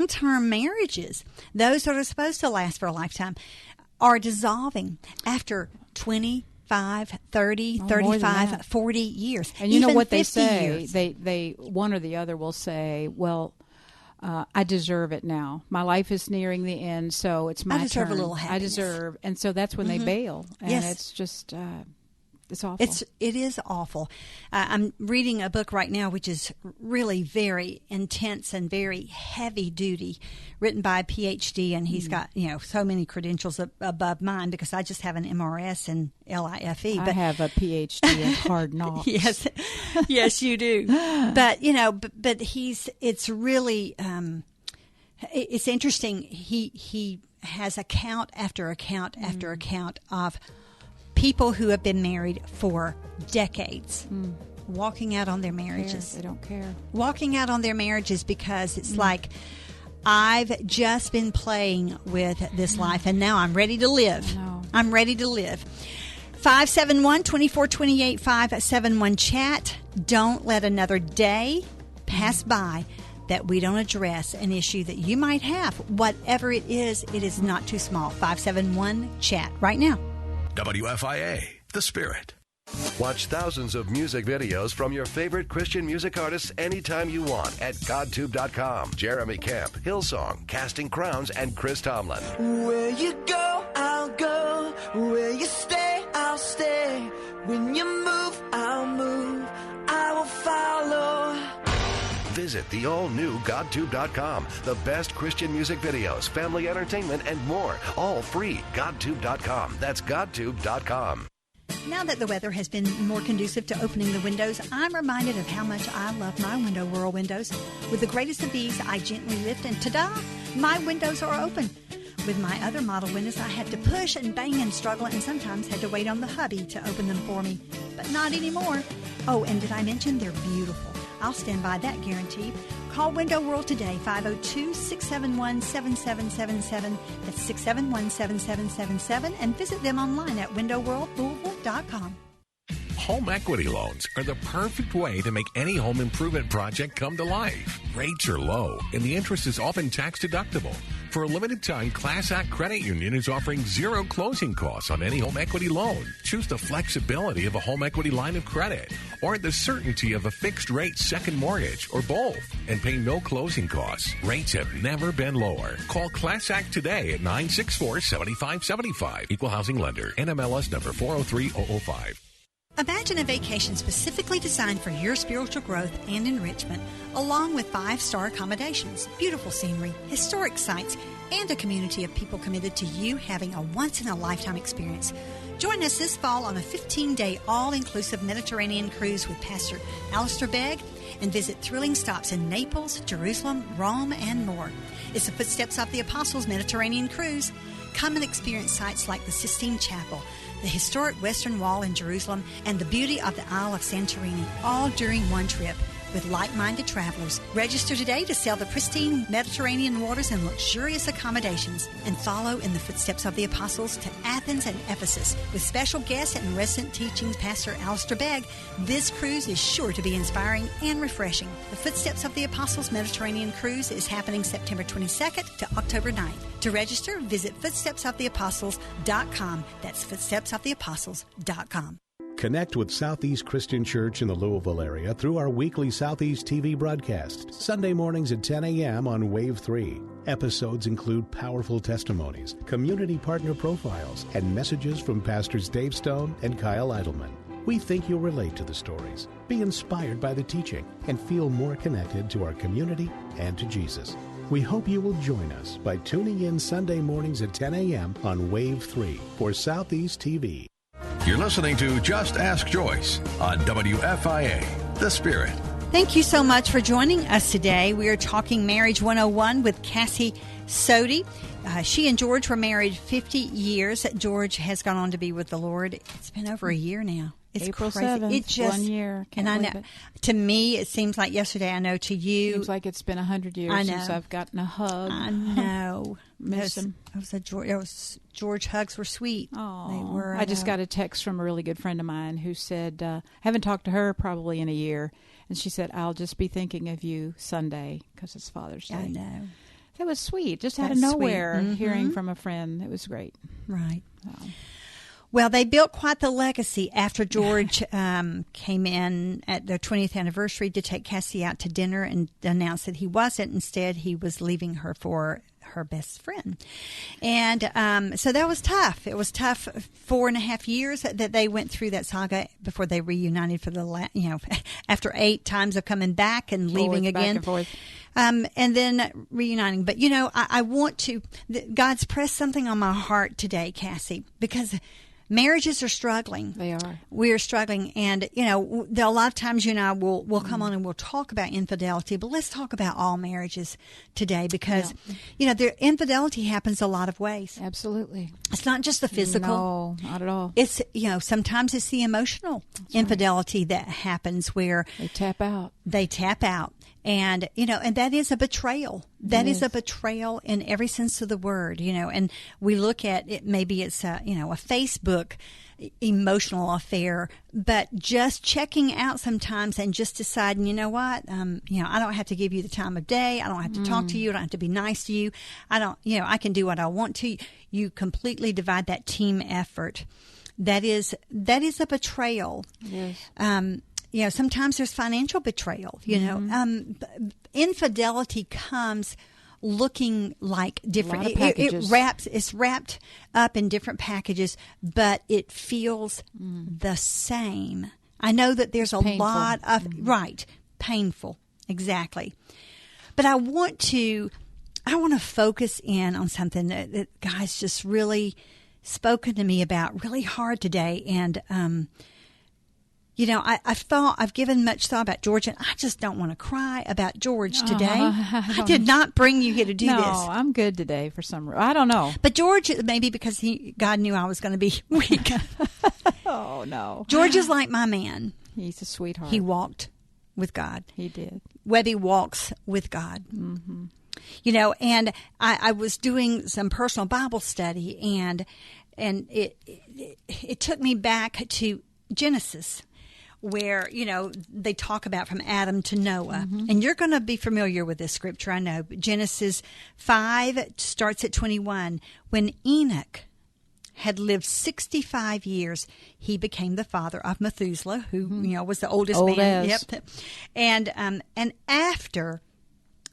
long-term marriages, those that are supposed to last for a lifetime, are dissolving after 25, 30, 35, 40 years. And you know what they say? Years. They one or the other will say, well, I deserve it now. My life is nearing the end, so it's my turn. I deserve a little happiness. I deserve. And so that's when they bail. And it's just... it's awful. It is awful. I'm reading a book right now which is really very intense and very heavy duty, written by a PhD, and he's got so many credentials above mine because I just have an MRS and LIFE. I have a PhD in hard knocks. yes, you do. But it's really it's interesting. He has account after account after account of people who have been married for decades, walking out on their marriages. They don't care. Walking out on their marriages because it's like, I've just been playing with this life, and now I'm ready to live. I'm ready to live. 571-2428, 571-CHAT. Don't let another day pass by that we don't address an issue that you might have. Whatever it is not too small. 571-CHAT right now. WFIA, The Spirit. Watch thousands of music videos from your favorite Christian music artists anytime you want at GodTube.com. Jeremy Camp, Hillsong, Casting Crowns, and Chris Tomlin. Where you go, I'll go. Where you stay, I'll stay. When you move, I'll move. I will follow. Visit the all-new GodTube.com. The best Christian music videos, family entertainment, and more. All free. GodTube.com. That's GodTube.com. Now that the weather has been more conducive to opening the windows, I'm reminded of how much I love my Window World windows. With the greatest of ease, I gently lift and ta-da! My windows are open. With my other model windows, I had to push and bang and struggle and sometimes had to wait on the hubby to open them for me. But not anymore. Oh, and did I mention they're beautiful? I'll stand by that guarantee. Call Window World today, 502-671-7777. That's 671-7777. And visit them online at windowworldlouisville.com. Home equity loans are the perfect way to make any home improvement project come to life. Rates are low, and the interest is often tax deductible. For a limited time, Class Act Credit Union is offering zero closing costs on any home equity loan. Choose the flexibility of a home equity line of credit, or the certainty of a fixed-rate second mortgage, or both, and pay no closing costs. Rates have never been lower. Call Class Act today at 964-7575. Equal Housing Lender, NMLS number 403005. Imagine a vacation specifically designed for your spiritual growth and enrichment, along with 5-star accommodations, beautiful scenery, historic sites, and a community of people committed to you having a once-in-a-lifetime experience. Join us this fall on a 15-day all-inclusive Mediterranean cruise with Pastor Alistair Begg and visit thrilling stops in Naples, Jerusalem, Rome, and more. It's the Footsteps of the Apostles Mediterranean Cruise. Come and experience sites like the Sistine Chapel, the historic Western Wall in Jerusalem, and the beauty of the Isle of Santorini, all during one trip with like-minded travelers. Register today to sail the pristine Mediterranean waters in luxurious accommodations and follow in the footsteps of the apostles to Athens and Ephesus. With special guests and resident teachings Pastor Alistair Begg, this cruise is sure to be inspiring and refreshing. The Footsteps of the Apostles Mediterranean Cruise is happening September 22nd to October 9th. To register, visit footstepsoftheapostles.com. That's footstepsoftheapostles.com. Connect with Southeast Christian Church in the Louisville area through our weekly Southeast TV broadcast, Sunday mornings at 10 a.m. on Wave 3. Episodes include powerful testimonies, community partner profiles, and messages from Pastors Dave Stone and Kyle Eidelman. We think you'll relate to the stories, be inspired by the teaching, and feel more connected to our community and to Jesus. We hope you will join us by tuning in Sunday mornings at 10 a.m. on Wave 3 for Southeast TV. You're listening to Just Ask Joyce on WFIA, The Spirit. Thank you so much for joining us today. We are talking Marriage 101 with Cassie Sody. She and George were married 50 years. George has gone on to be with the Lord. It's been over a year now. It's April crazy. 7th, it just, 1 year. And I know, to me, it seems like yesterday. I know to you. Seems like it's been 100 years since I've gotten a hug. I know. Miss him. George hugs were sweet. Oh, they were. I just got a text from a really good friend of mine who said, I haven't talked to her probably in a year. And she said, I'll just be thinking of you Sunday because it's Father's Day. I know. was sweet. Just out That's of sweet. nowhere, Mm-hmm. hearing from a friend. It was great. Right. Well, they built quite the legacy after George came in at their 20th anniversary to take Cassie out to dinner and announced that he wasn't. Instead, he was leaving her for her best friend. And so that was tough. It was tough 4.5 years that they went through that saga before they reunited for the, after 8 times of coming back and leaving Back again. and forth. And then reuniting. But, I want to, God's pressed something on my heart today, Cassie, because marriages are struggling. They are. We're struggling. And, a lot of times you and I will come on and we'll talk about infidelity, but let's talk about all marriages today because, their infidelity happens a lot of ways. Absolutely. It's not just the physical. No, not at all. It's, sometimes it's the emotional infidelity that happens where They tap out. And, and that is a betrayal. That is a Yes. betrayal in every sense of the word, and we look at it, maybe it's a Facebook emotional affair, but just checking out sometimes and just deciding, you know what, I don't have to give you the time of day. I don't have to talk to you. I don't have to be nice to you. I don't, I can do what I want to. You completely divide that team effort. That is a betrayal. Yes. Sometimes there's financial betrayal. Infidelity comes looking like different. A lot of packages. It's wrapped up in different packages, but it feels the same. I know that there's a painful. lot of painful, exactly. But I want to focus in on something that God's just really spoken to me about really hard today, and I've given much thought about George, and I just don't want to cry about George today. I did not bring you here to do this. No, I'm good today for some reason. I don't know. But George, maybe because God knew I was going to be weak. Oh, no. George is like my man. He's a sweetheart. He walked with God. He did. Webby walks with God. Mm-hmm. And I was doing some personal Bible study, and it took me back to Genesis, where, they talk about from Adam to Noah. Mm-hmm. And you're going to be familiar with this scripture, I know. Genesis 5 starts at 21. When Enoch had lived 65 years, he became the father of Methuselah, who, was the oldest man. Yep. And after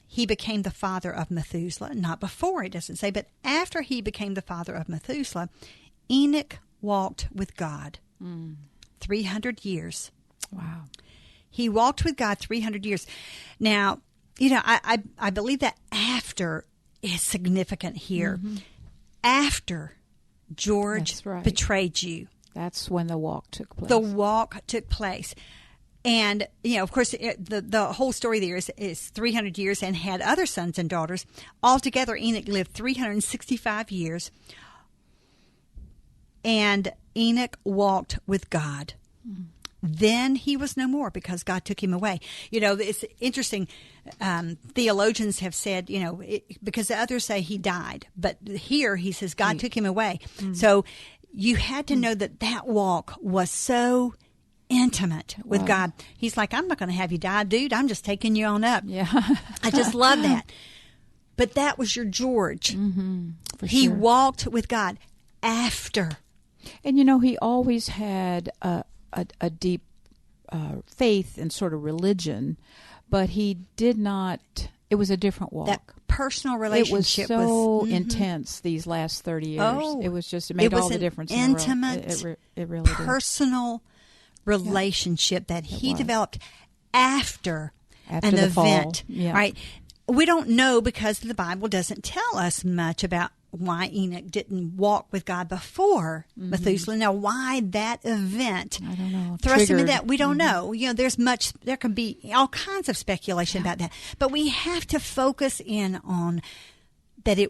he became the father of Methuselah, not before, it doesn't say, but after he became the father of Methuselah, Enoch walked with God 300 years. Wow. He walked with God 300 years. Now, I believe that after is significant here. Mm-hmm. After George betrayed you. That's when the walk took place. The walk took place. And, of course, the whole story there is 300 years and had other sons and daughters. Altogether, Enoch lived 365 years. And Enoch walked with God. Mm-hmm. Then he was no more because God took him away. It's interesting. Theologians have said, because the others say he died. But here he says God took him away. Mm-hmm. So you had to know that walk was so intimate with God. He's like, I'm not going to have you die, dude. I'm just taking you on up. Yeah. I just love that. But that was your George. Mm-hmm. He walked with God after. And, he always had a deep faith and sort of religion, but he did not, it was a different walk. That personal relationship was so intense these last 30 years. Oh, it made all the difference in the world. Intimate, it really personal relationship that he developed after an the event. Yeah. Right? We don't know because the Bible doesn't tell us much about why Enoch didn't walk with God before Methuselah. Now, why that event I don't know. thrust him in that, we don't know. There can be all kinds of speculation about that. But we have to focus in on that it